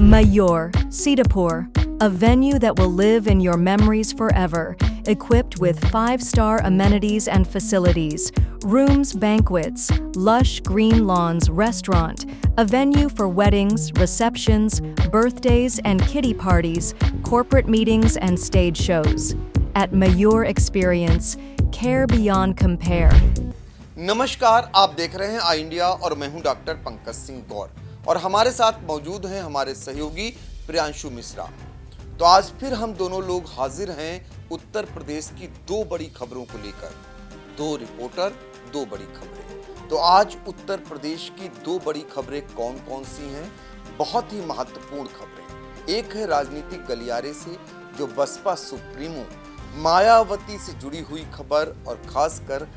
Mayur, Sitapur, a venue that will live in your memories forever, equipped with 5-star amenities and facilities, rooms, banquets, lush green lawns, restaurant, a venue for weddings, receptions, birthdays and kiddie parties, corporate meetings and stage shows. At Mayur Experience, care beyond compare. नमस्कार, आप देख रहे हैं आई India और मैं हूं doctor Pankaj Singh गौर और हमारे साथ मौजूद हैं हमारे सहयोगी प्रियांशु मिश्रा। तो आज फिर हम दोनों लोग हाजिर हैं उत्तर प्रदेश की दो बड़ी खबरों को लेकर। दो रिपोर्टर, दो बड़ी खबरें। तो आज उत्तर प्रदेश की दो बड़ी खबरें कौन कौन सी हैं? बहुत ही महत्वपूर्ण खबरें। एक है राजनीतिक गलियारे से जो बसपा सुप्रीमो मायावती से जुड़ी हुई खबर और खासकर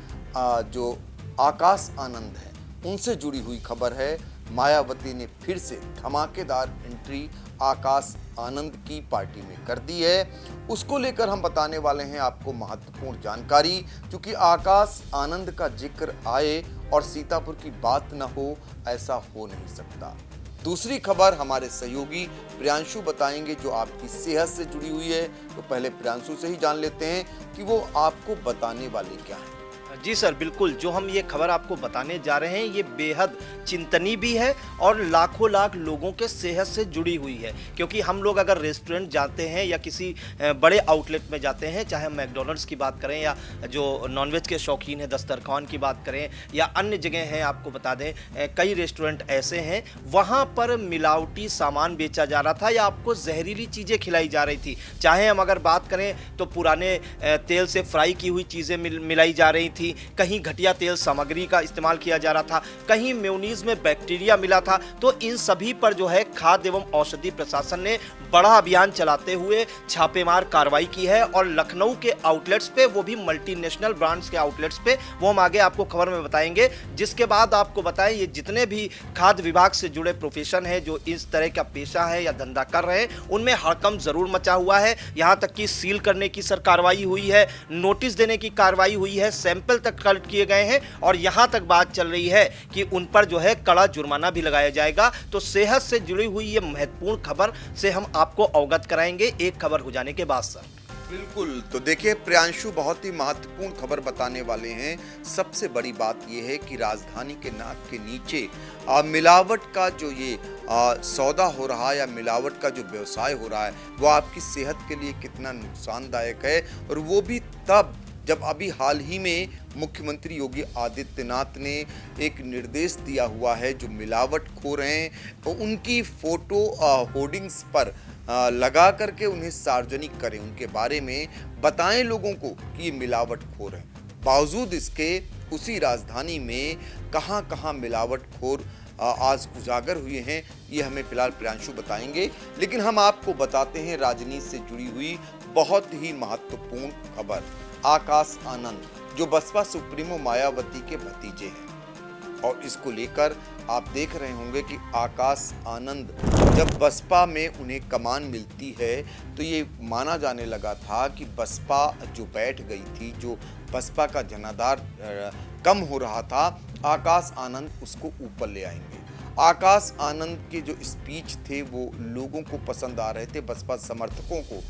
जो आकाश आनंद है उनसे जुड़ी हुई खबर है। मायावती ने फिर से धमाकेदार एंट्री आकाश आनंद की पार्टी में कर दी है। उसको लेकर हम बताने वाले हैं आपको महत्वपूर्ण जानकारी, क्योंकि आकाश आनंद का जिक्र आए और सीतापुर की बात न हो, ऐसा हो नहीं सकता। दूसरी खबर हमारे सहयोगी प्रियांशु बताएंगे जो आपकी सेहत से जुड़ी हुई है। तो पहले प्रियांशु से ही जान लेते हैं कि वो आपको बताने वाले क्या हैं। जी सर, बिल्कुल। जो हम ये खबर आपको बताने जा रहे हैं ये बेहद चिंतनीय भी है और लाखों लाख लोगों के सेहत से जुड़ी हुई है, क्योंकि हम लोग अगर रेस्टोरेंट जाते हैं या किसी बड़े आउटलेट में जाते हैं, चाहे हम मैकडॉनल्ड्स की बात करें या जो नॉनवेज के शौकीन हैं दस्तरखान की बात करें या अन्य जगह हैं, आपको बता दें कई रेस्टोरेंट ऐसे हैं वहाँ पर मिलावटी सामान बेचा जा रहा था या आपको जहरीली चीज़ें खिलाई जा रही थी। चाहे हम अगर बात करें तो पुराने तेल से फ्राई की हुई चीज़ें मिलाई जा रही थी, कहीं घटिया तेल सामग्री का इस्तेमाल किया जा रहा था, कहीं मेयोनीज में बैक्टीरिया मिला था। तो इन सभी पर जो है खाद्य एवं औषधि प्रशासन ने बड़ा अभियान चलाते हुए छापेमार कार्रवाई की है और लखनऊ के आउटलेट्स पे, वो भी मल्टीनेशनल ब्रांड्स के आउटलेट्स पे, वो हम आगे आपको खबर में बताएंगे। जिसके बाद आपको बताएं ये जितने भी खाद्य विभाग से जुड़े प्रोफेशन है जो इस तरह का पेशा है या धंधा कर रहे हैं उनमें हड़कंप जरूर मचा हुआ है। यहां तक कि सील करने की सर कार्रवाई हुई है, नोटिस देने की कार्रवाई हुई है, सैंपल तक कलेक्ट किए गए हैं और यहां तक बात चल रही है कि उन पर जो है कड़ा जुर्माना भी लगाया जाएगा। तो सेहत से जुड़ी हुई ये महत्वपूर्ण खबर से हम आपको अवगत कराएंगे एक खबर हो जाने के बाद सर। बिल्कुल। तो देखिए प्रियांशु बहुत ही महत्वपूर्ण खबर बताने वाले हैं। सबसे बड़ी बात यह है कि राजधानी के नाक के नीचे मिलावट का जो ये सौदा हो रहा है या मिलावट का जो व्यवसाय हो रहा है वो आपकी सेहत के लिए कितना नुकसानदायक है। और वो भी तब जब अभी हाल ही में मुख्यमंत्री योगी आदित्यनाथ ने एक निर्देश दिया हुआ है जो मिलावटखोर हैं तो उनकी फोटो होर्डिंग्स पर लगा करके उन्हें सार्वजनिक करें, उनके बारे में बताएं लोगों को कि ये मिलावटखोर हैं। बावजूद इसके उसी राजधानी में कहां कहां मिलावटखोर आज उजागर हुए हैं ये हमें फिलहाल प्रियांशु बताएंगे। लेकिन हम आपको बताते हैं राजनीति से जुड़ी हुई बहुत ही महत्वपूर्ण खबर। आकाश आनंद जो बसपा सुप्रीमो मायावती के भतीजे हैं और इसको लेकर आप देख रहे होंगे कि आकाश आनंद जब बसपा में उन्हें कमान मिलती है तो ये माना जाने लगा था कि बसपा जो बैठ गई थी, जो बसपा का जनाधार कम हो रहा था, आकाश आनंद उसको ऊपर ले आएंगे। आकाश आनंद के जो स्पीच थे वो लोगों को पसंद आ रहे थे, बसपा समर्थकों को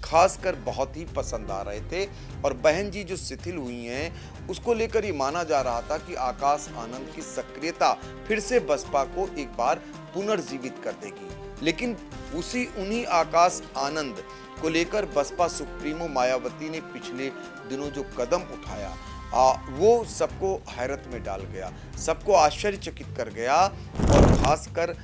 खासकर बहुत ही पसंद आ रहे थे। और बहन जी जो शिथिल हुई हैं उसको लेकर ये माना जा रहा था कि आकाश आनंद की सक्रियता फिर से बसपा को एक बार पुनर्जीवित कर देगी। लेकिन उन्हीं आकाश आनंद को लेकर बसपा सुप्रीमो मायावती ने पिछले दिनों जो कदम उठाया वो सबको हैरत में डाल गया, सबको आश्चर्यचकित कर गया। और खासकर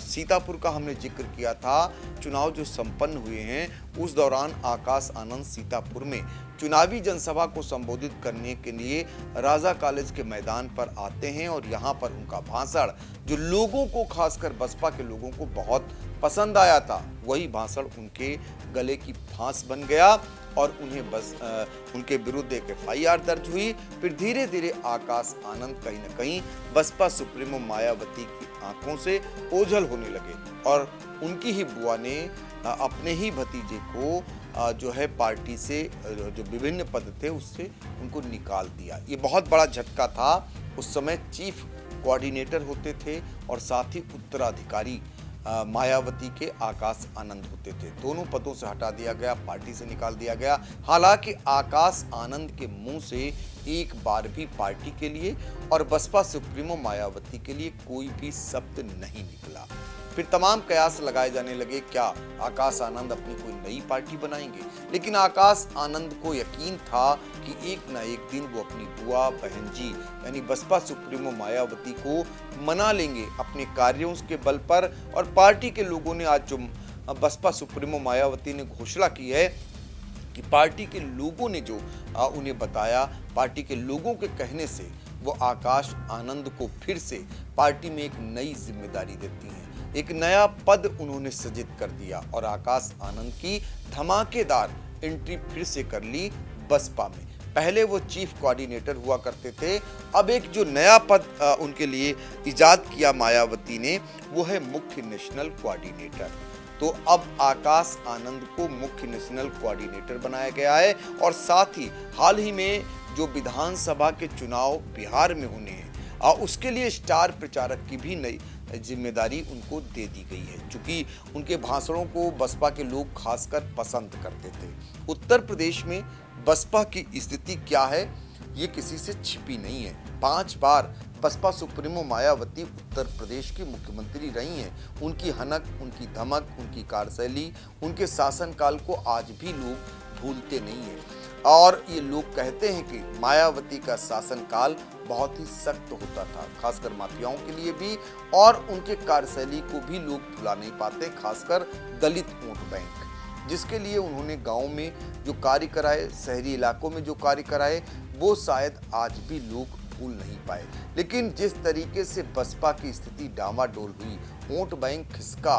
सीतापुर का हमने जिक्र किया था, चुनाव जो संपन्न हुए हैं उस दौरान आकाश आनंद सीतापुर में चुनावी जनसभा को संबोधित करने के लिए राजा कॉलेज के मैदान पर आते हैं और यहाँ पर उनका भाषण जो लोगों को, खासकर बसपा के लोगों को बहुत पसंद आया था, वही भाषण उनके गले की फांस बन गया और उनके विरुद्ध एक FIR दर्ज हुई। फिर धीरे धीरे आकाश आनंद कहीं न कहीं बसपा सुप्रीमो मायावती की आंखों से ओझल होने लगे और उनकी ही बुआ ने अपने ही भतीजे को जो है पार्टी से जो विभिन्न पद थे उससे उनको निकाल दिया। ये बहुत बड़ा झटका था। उस समय चीफ कोऑर्डिनेटर होते थे और साथ ही उत्तराधिकारी मायावती के आकाश आनंद होते थे। दोनों पदों से हटा दिया गया, पार्टी से निकाल दिया गया। हालांकि आकाश आनंद के मुंह से एक बार भी पार्टी के लिए और बसपा सुप्रीमो मायावती के लिए कोई भी शब्द नहीं निकला। फिर तमाम कयास लगाए जाने लगे, क्या आकाश आनंद अपनी कोई नई पार्टी बनाएंगे? लेकिन आकाश आनंद को यकीन था कि एक ना एक दिन वो अपनी बुआ बहन जी यानी बसपा सुप्रीमो मायावती को मना लेंगे अपने कार्यों के बल पर। और पार्टी के लोगों ने आज जो बसपा सुप्रीमो मायावती ने घोषणा की है कि पार्टी के लोगों ने जो उन्हें बताया, पार्टी के लोगों के कहने से वो आकाश आनंद को फिर से पार्टी में एक नई जिम्मेदारी देती हैं। एक नया पद उन्होंने सृजित कर दिया और आकाश आनंद की धमाकेदार एंट्री फिर से कर ली बसपा में। पहले वो चीफ कोऑर्डिनेटर हुआ करते थे, अब एक जो नया पद उनके लिए इजाद किया मायावती ने, वो है मुख्य नेशनल कोऑर्डिनेटर। तो अब आकाश आनंद को मुख्य नेशनल कोऑर्डिनेटर बनाया गया है और साथ ही हाल ही में जो विधानसभा के चुनाव बिहार में होने हैं उसके लिए स्टार प्रचारक की भी नई जिम्मेदारी उनको दे दी गई है, क्योंकि उनके भाषणों को बसपा के लोग खासकर पसंद करते थे। उत्तर प्रदेश में बसपा की स्थिति क्या है ये किसी से छिपी नहीं है। 5 बार बसपा सुप्रीमो मायावती उत्तर प्रदेश की मुख्यमंत्री रही हैं। उनकी हनक, उनकी धमक, उनकी कार्यशैली, उनके शासनकाल को आज भी लोग भूलते नहीं हैं। और ये लोग कहते हैं कि मायावती का शासनकाल बहुत ही सख्त होता था, खासकर माफियाओं के लिए भी, और उनके कार्यशैली को भी लोग भुला नहीं पाते, खासकर दलित वोट बैंक, जिसके लिए उन्होंने गांव में जो कार्य कराए, शहरी इलाकों में जो कार्य कराए, वो शायद आज भी लोग भूल नहीं पाए। लेकिन जिस तरीके से बसपा की स्थिति डामाडोल हुई, वोट बैंक खिसका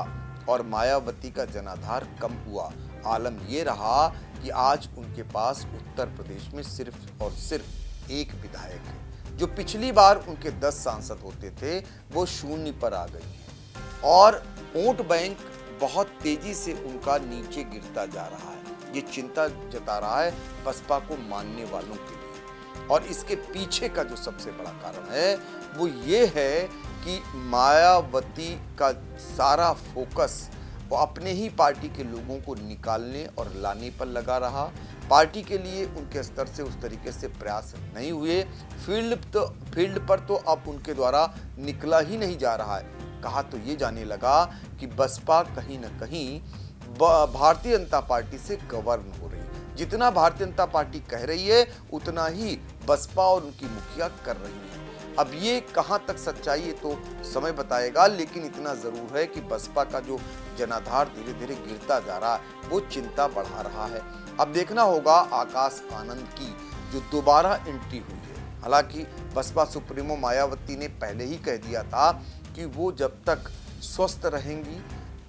और मायावती का जनाधार कम हुआ, आलम ये रहा कि आज उनके पास उत्तर प्रदेश में सिर्फ और सिर्फ एक विधायक है। जो पिछली बार उनके 10 सांसद होते थे वो शून्य पर आ गई है और वोट बैंक बहुत तेजी से उनका नीचे गिरता जा रहा है। ये चिंता जता रहा है बसपा को मानने वालों के लिए। और इसके पीछे का जो सबसे बड़ा कारण है वो ये है कि मायावती का सारा फोकस वो अपने ही पार्टी के लोगों को निकालने और लाने पर लगा रहा। पार्टी के लिए उनके स्तर से उस तरीके से प्रयास नहीं हुए। फील्ड पर तो अब उनके द्वारा निकला ही नहीं जा रहा है। कहा तो ये जाने लगा कि बसपा कहीं न कहीं भारतीय जनता पार्टी से गवर्न हो रही है। जितना भारतीय जनता पार्टी कह रही है उतना ही बसपा और उनकी मुखिया कर रही है। अब ये कहां तक सच्चाई है तो समय बताएगा, लेकिन इतना जरूर है कि बसपा का जो जनाधार धीरे धीरे गिरता जा रहा है वो चिंता बढ़ा रहा है। अब देखना होगा आकाश आनंद की जो दोबारा एंट्री हुई है। हालांकि बसपा सुप्रीमो मायावती ने पहले ही कह दिया था कि वो जब तक स्वस्थ रहेंगी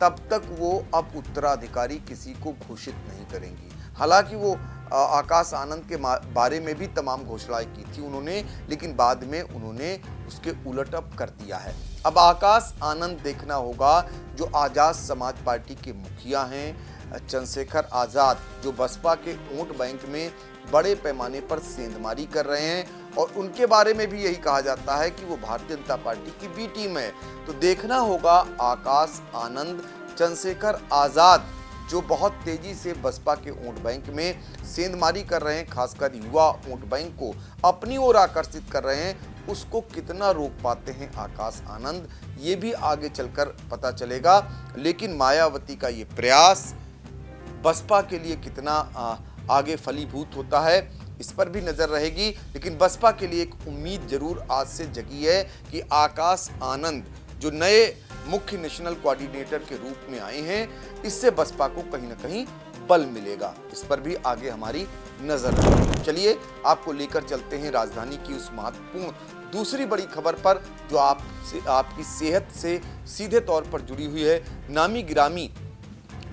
तब तक वो अब उत्तराधिकारी किसी को घोषित नहीं करेंगी। हालांकि वो आकाश आनंद के बारे में भी तमाम घोषणाएं की थी उन्होंने, लेकिन बाद में उन्होंने उसके उलट अब कर दिया है। अब आकाश आनंद देखना होगा जो आजाद समाज पार्टी के मुखिया हैं चंद्रशेखर आजाद, जो बसपा के वोट बैंक में बड़े पैमाने पर सेंधमारी कर रहे हैं और उनके बारे में भी यही कहा जाता है कि वो भारतीय जनता पार्टी की बी टीम है। तो देखना होगा आकाश आनंद, चंद्रशेखर आजाद जो बहुत तेजी से बसपा के वोट बैंक में सेंधमारी कर रहे हैं, खासकर युवा वोट बैंक को अपनी ओर आकर्षित कर रहे हैं, उसको कितना रोक पाते हैं आकाश आनंद, ये भी आगे चलकर पता चलेगा। लेकिन मायावती का ये प्रयास बसपा के लिए कितना आगे फलीभूत होता है इस पर भी नजर रहेगी। लेकिन बसपा के लिए एक उम्मीद जरूर आज से जगी है कि आकाश आनंद जो नए मुख्य नेशनल कोऑर्डिनेटर के रूप में आए हैं, इससे बसपा को कहीं ना कहीं बल मिलेगा। इस पर भी आगे हमारी नजर रहेगी। चलिए आपको लेकर चलते हैं राजधानी की उस महत्वपूर्ण दूसरी बड़ी खबर पर जो आपकी सेहत से सीधे तौर पर जुड़ी हुई है। नामी गिरामी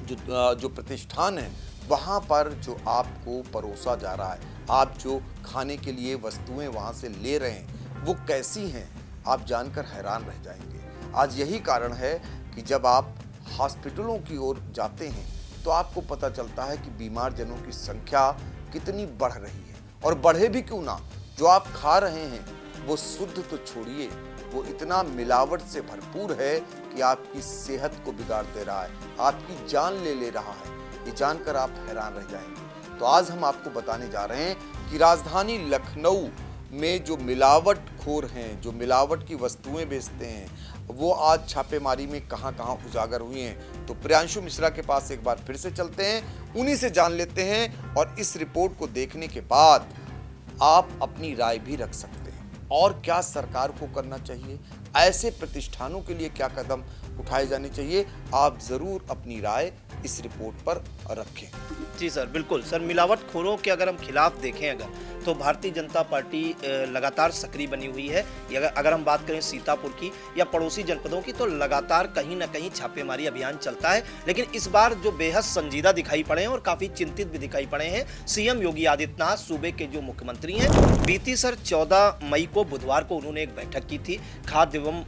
जो प्रतिष्ठान है वहाँ पर जो आपको परोसा जा रहा है, आप जो खाने के लिए वस्तुएं वहाँ से ले रहे हैं वो कैसी हैं, आप जानकर हैरान रह जाएंगे। आज यही कारण है कि जब आप हॉस्पिटलों की ओर जाते हैं तो आपको पता चलता है कि बीमार जनों की संख्या कितनी बढ़ रही है। और बढ़े भी क्यों ना, जो आप खा रहे हैं वो शुद्ध तो छोड़िए, वो इतना मिलावट से भरपूर है कि आपकी सेहत को बिगाड़ दे रहा है, आपकी जान ले रहा है, ये जानकर आप हैरान रह जाएंगे। तो आज हम आपको बताने जा रहे हैं कि राजधानी लखनऊ में जो मिलावटखोर हैं, जो मिलावट की वस्तुएं बेचते हैं, वो आज छापेमारी में कहां-कहां उजागर हुए हैं। तो प्रियांशु मिश्रा के पास एक बार फिर से चलते हैं, उन्हीं से जान लेते हैं और इस रिपोर्ट को देखने के बाद आप अपनी राय भी रख सकते हैं। और क्या सरकार को करना चाहिए, ऐसे प्रतिष्ठानों के लिए क्या कदम उठाए जाने चाहिए, आप जरूर अपनी राय इस रिपोर्ट पर रखें। जी सर, बिल्कुल सर। मिलावटखोरों के अगर हम खिलाफ देखें अगर, तो भारतीय जनता पार्टी लगातार सक्रिय बनी हुई है। अगर हम बात करें सीतापुर की या पड़ोसी जनपदों की, तो लगातार कहीं ना कहीं छापेमारी अभियान चलता है। लेकिन इस बार जो बेहद संजीदा दिखाई पड़े हैं और काफ़ी चिंतित भी दिखाई पड़े हैं सीएम योगी आदित्यनाथ, सूबे के जो मुख्यमंत्री हैं। बीती सर 14 मई को बुधवार को उन्होंने एक बैठक की थी खाद्य एवं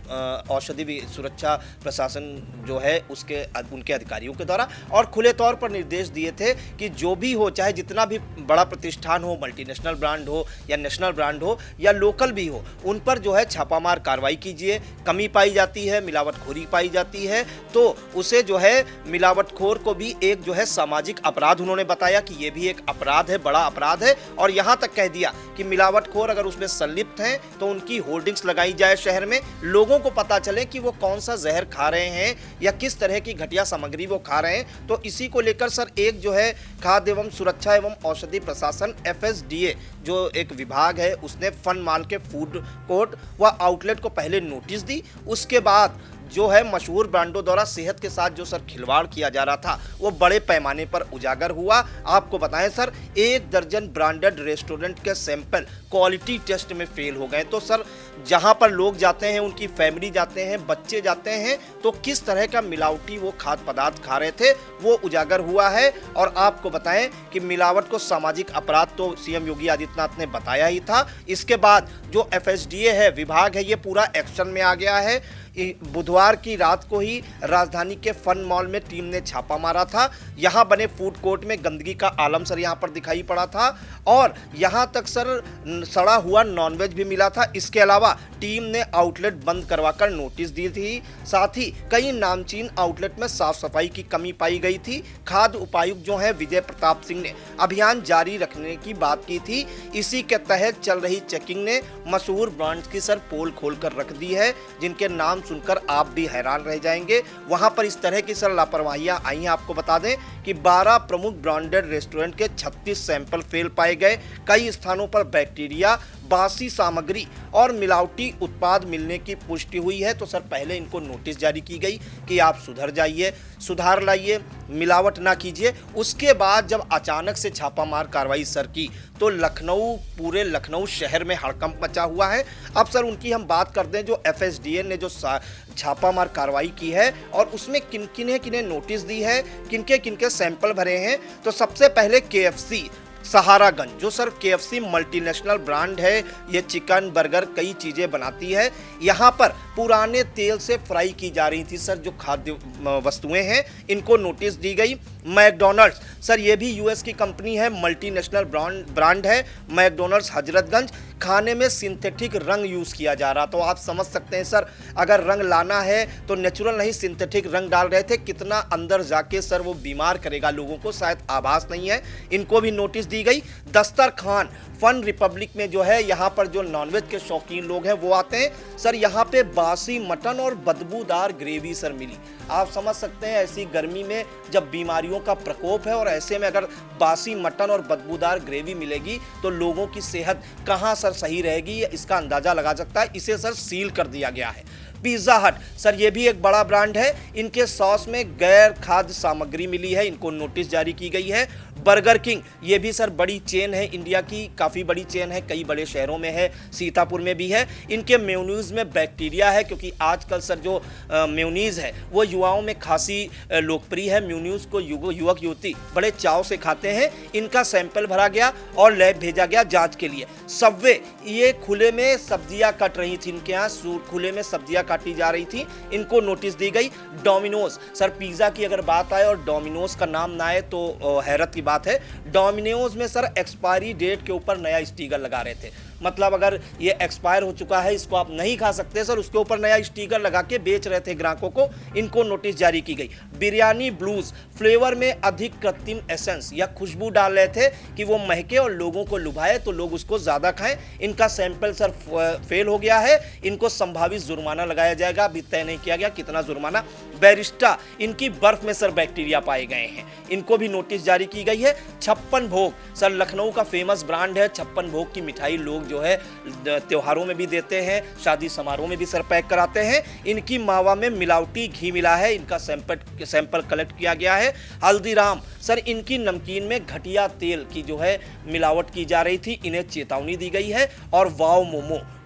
औषधि सुरक्षा प्रशासन जो है उनके अधिकारियों के द्वारा, और खुले तौर पर निर्देश दिए थे कि जो भी हो, चाहे जितना भी बड़ा प्रतिष्ठान हो, मल्टीनेशनल ब्रांड हो या नेशनल ब्रांड हो या लोकल भी हो, उन पर जो है छापामार कार्रवाई कीजिए। कमी पाई जाती है, मिलावटखोरी पाई जाती है, तो उसे जो है मिलावटखोर को भी एक जो है सामाजिक अपराध उन्होंने बताया कि ये भी एक अपराध है, बड़ा अपराध है। और यहां तक कह दिया कि मिलावटखोर अगर उसमें संलिप्त हैं तो उनकी होर्डिंग्स लगाई जाए शहर में, लोगों को पता चले कि वो कौन सा जहर खा रहे हैं या किस तरह की घटिया सामग्री वो खा रहे हैं। तो इसी को लेकर सर एक जो है खाद्य एवं सुरक्षा एवं औषधि प्रशासन FSDA जो एक विभाग है, उसने फन माल के फूड कोर्ट व आउटलेट को पहले नोटिस दी। उसके बाद जो है मशहूर ब्रांडों द्वारा सेहत के साथ जो सर खिलवाड़ किया जा रहा था वो बड़े पैमाने पर उजागर हुआ। आपको बताएं सर, 1 दर्जन ब्रांडेड रेस्टोरेंट के सैंपल क्वालिटी टेस्ट में फेल हो गए। तो सर जहां पर लोग जाते हैं, उनकी फैमिली जाते हैं, बच्चे जाते हैं, तो किस तरह का मिलावटी वो खाद्य पदार्थ खा रहे थे वो उजागर हुआ है। और आपको बताएं कि मिलावट को सामाजिक अपराध तो सीएम योगी आदित्यनाथ ने बताया ही था। इसके बाद जो FSDA है, विभाग है, ये पूरा एक्शन में आ गया है। बुधवार की रात को ही राजधानी के फन मॉल में टीम ने छापा मारा था। यहां बने फूड कोर्ट में गंदगी का आलम सर यहां पर दिखाई पड़ा था और यहां तक सर सड़ा हुआ नॉनवेज भी मिला था। इसके अलावा टीम ने आउटलेट बंद करवाकर नोटिस दी थी। साथ ही कई नामचीन आउटलेट में साफ सफाई की कमी पाई गई थी। खाद्य उपायुक्त जो है विजय प्रताप सिंह ने अभियान जारी रखने की बात की थी। इसी के तहत चल रही चेकिंग ने मशहूर ब्रांड्स की सर पोल खोलकर रख दी है, जिनके नाम सुनकर आप भी हैरान रह जाएंगे। वहां पर इस तरह की सर लापरवाहियां आई हैं। आपको बता दें कि 12 प्रमुख ब्रांडेड रेस्टोरेंट के 36 सैंपल फेल पाए गए। कई स्थानों पर बैक्टीरिया, बासी सामग्री और मिलावटी उत्पाद मिलने की पुष्टि हुई है। तो सर पहले इनको नोटिस जारी की गई कि आप सुधर जाइए, सुधार लाइए, मिलावट ना कीजिए। उसके बाद जब अचानक से छापामार कार्रवाई सर की तो पूरे लखनऊ शहर में हड़कंप मचा हुआ है। अब सर उनकी हम बात कर दें, जो FSDA ने जो छापामार कार्रवाई की है और उसमें किन्हें नोटिस दी है, किनके सैंपल भरे हैं। तो सबसे पहले KFC सहारागंज, जो सर KFC मल्टीनेशनल ब्रांड है, ये चिकन, बर्गर, कई चीज़ें बनाती है। यहाँ पर पुराने तेल से फ्राई की जा रही थी सर जो खाद्य वस्तुएं हैं, इनको नोटिस दी गई। मैकडोनल्ड्स सर, ये भी US की कंपनी है, मल्टीनेशनल ब्रांड है। मैकडोनल्ड्स हजरतगंज, खाने में सिंथेटिक रंग यूज़ किया जा रहा। तो आप समझ सकते हैं सर, अगर रंग लाना है तो नेचुरल नहीं, सिंथेटिक रंग डाल रहे थे। कितना अंदर जाके सर वो बीमार करेगा लोगों को, शायद आभास नहीं है। इनको भी नोटिस दी गई। दस्तरखान फन रिपब्लिक में जो है, यहाँ पर जो नॉनवेज के शौकीन लोग हैं वो आते हैं सर। यहाँ पे बासी मटन और बदबूदार ग्रेवी सर मिली। आप समझ सकते हैं ऐसी गर्मी में जब बीमारियों का प्रकोप है और ऐसे में अगर बासी मटन और बदबूदार ग्रेवी मिलेगी तो लोगों की सेहत कहाँ सर सही रहेगी, इसका अंदाजा लगा सकता है। इसे सर सील कर दिया गया है। पिज़्ज़ा हट सर, ये भी एक बड़ा ब्रांड है, इनके सॉस में गैर खाद्य सामग्री मिली है, इनको नोटिस जारी की गई है। बर्गर किंग, ये भी सर बड़ी चेन है, इंडिया की काफ़ी बड़ी चेन है, कई बड़े शहरों में है, सीतापुर में भी है। इनके मेयोनीज़ में बैक्टीरिया है, क्योंकि आजकल सर जो मेयोनीज़ है वो युवाओं में खासी लोकप्रिय है। मेयोनीज़ को युवक युवती बड़े चाव से खाते हैं। इनका सैंपल भरा गया और लैब भेजा गया जांच के लिए। सबवे, ये खुले में सब्जियां कट रही थी, इनके यहाँ खुले में सब्जियां काटी जा रही थी, इनको नोटिस दी गई। डोमिनोज सर, पिज़्ज़ा की अगर बात आए और डोमिनोज का नाम ना आए तो हैरत की बात है। डोमिनोज में सर एक्सपायरी डेट के ऊपर नया स्टिकर लगा रहे थे। मतलब अगर ये एक्सपायर हो चुका है, इसको आप नहीं खा सकते सर, उसके ऊपर नया स्टिकर लगा के बेच रहे थे ग्राहकों को, इनको नोटिस जारी की गई। बिरयानी ब्लूज फ्लेवर में अधिक कृत्रिम एसेंस या खुशबू डाल रहे थे कि वो महके और लोगों को लुभाए तो लोग उसको ज़्यादा खाएं। इनका सैंपल सर फेल हो गया है, इनको संभावित जुर्माना लगाया जाएगा, अभी तय नहीं किया गया कितना जुर्माना। बैरिस्टा, इनकी बर्फ में सर बैक्टीरिया पाए गए हैं, इनको भी नोटिस जारी की गई है। 56 भोग सर लखनऊ का फेमस ब्रांड है, 56 भोग की मिठाई लोग जो है त्योहारों में भी देते हैं, शादी समारोह में भी सर पैक कराते हैं। इनकी मावा में मिलावटी घी मिला है, इनका सैंपल कलेक्ट किया गया है। हल्दीराम सर, इनकी नमकीन में घटिया तेल की जो है मिलावट की जा रही थी, इन्हें चेतावनी दी गई है। और वाव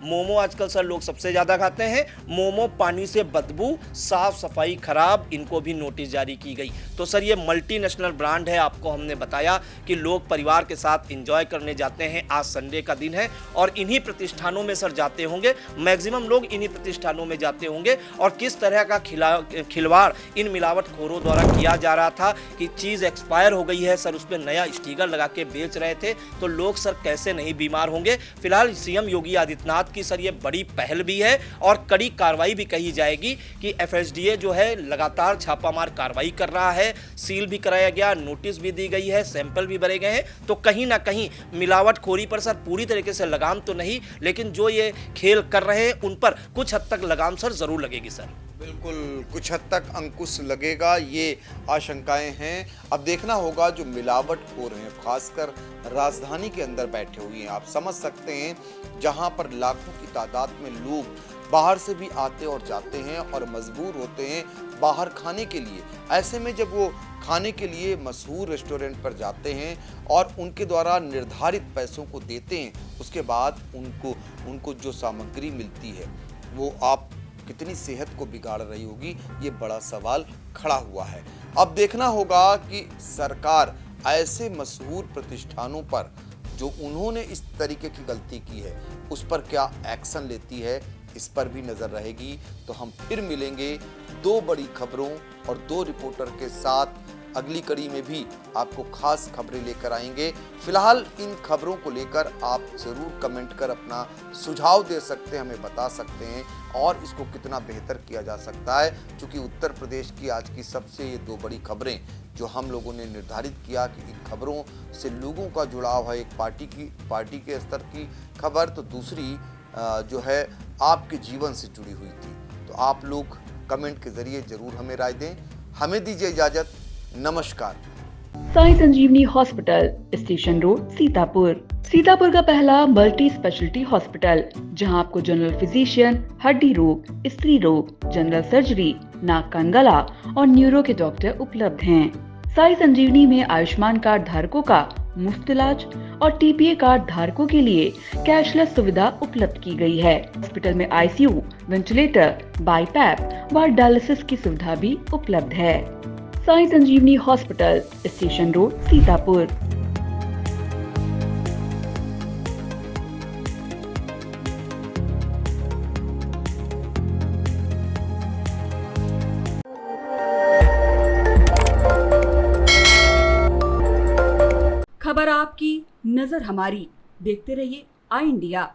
मोमो आजकल सर लोग सबसे ज़्यादा खाते हैं, मोमो पानी से बदबू, साफ सफाई खराब, इनको भी नोटिस जारी की गई। तो सर ये मल्टीनेशनल ब्रांड है, आपको हमने बताया कि लोग परिवार के साथ एंजॉय करने जाते हैं, आज संडे का दिन है और इन्हीं प्रतिष्ठानों में सर जाते होंगे, मैक्सिमम लोग इन्हीं प्रतिष्ठानों में जाते होंगे। और किस तरह का खिलवाड़ इन मिलावटखोरों द्वारा किया जा रहा था कि चीज़ एक्सपायर हो गई है सर, उस पर नया स्टिकर लगा के बेच रहे थे, तो लोग सर कैसे नहीं बीमार होंगे। फिलहाल सीएम योगी आदित्यनाथ की सर ये बड़ी पहल भी है और कड़ी कार्रवाई भी कही जाएगी कि एफएसडीए जो है लगातार छापामार कार्रवाई कर रहा है, सील भी कराया गया, नोटिस भी दी गई है, सैंपल भी भरे गए हैं। तो कहीं ना कहीं मिलावटखोरी पर सर पूरी तरीके से लगाम तो नहीं, लेकिन जो ये खेल कर रहे हैं उन पर कुछ हद तक लगाम सर जरूर लगेगी सर। बिल्कुल, कुछ हद तक अंकुश लगेगा, ये आशंकाएं हैं। अब देखना होगा जो मिलावटखोर हैं, खासकर राजधानी के अंदर बैठे हुए हैं, आप समझ सकते हैं, जहां पर लाखों की तादाद में लोग बाहर से भी आते और जाते हैं और मजबूर होते हैं बाहर खाने के लिए। ऐसे में जब वो खाने के लिए मशहूर रेस्टोरेंट पर जाते हैं और उनके द्वारा निर्धारित पैसों को देते हैं, उसके बाद उनको जो सामग्री मिलती है वो आप कितनी सेहत को बिगाड़ रही होगी, ये बड़ा सवाल खड़ा हुआ है। अब देखना होगा कि सरकार ऐसे मशहूर प्रतिष्ठानों पर जो उन्होंने इस तरीके की गलती की है उस पर क्या एक्शन लेती है, इस पर भी नजर रहेगी। तो हम फिर मिलेंगे 2 बड़ी खबरों और 2 रिपोर्टर के साथ, अगली कड़ी में भी आपको खास खबरें लेकर आएंगे। फिलहाल इन खबरों को लेकर आप जरूर कमेंट कर अपना सुझाव दे सकते हैं, हमें बता सकते हैं और इसको कितना बेहतर किया जा सकता है, क्योंकि उत्तर प्रदेश की आज की सबसे ये 2 बड़ी खबरें जो हम लोगों ने निर्धारित किया कि इन खबरों से लोगों का जुड़ाव है, एक पार्टी के स्तर की खबर, तो दूसरी जो है आपके जीवन से जुड़ी हुई थी। तो आप लोग कमेंट के जरिए जरूर हमें राय दें। हमें दीजिए इजाजत, नमस्कार। साई संजीवनी हॉस्पिटल, स्टेशन रोड, सीतापुर का पहला मल्टी स्पेशलिटी हॉस्पिटल, जहां आपको जनरल फिजिशियन, हड्डी रोग, स्त्री रोग, जनरल सर्जरी, नाक कान गला और न्यूरो के डॉक्टर उपलब्ध हैं। साई संजीवनी में आयुष्मान कार्ड धारकों का मुफ्त इलाज और टीपीए कार्ड धारकों के लिए कैशलेस सुविधा उपलब्ध की गई है। हॉस्पिटल में आईसीयू, वेंटिलेटर, बाईपैप व डायलिसिस की सुविधा भी उपलब्ध है। साई संजीवनी हॉस्पिटल, स्टेशन रोड, सीतापुर। खबर आपकी, नजर हमारी। देखते रहिए आई इंडिया।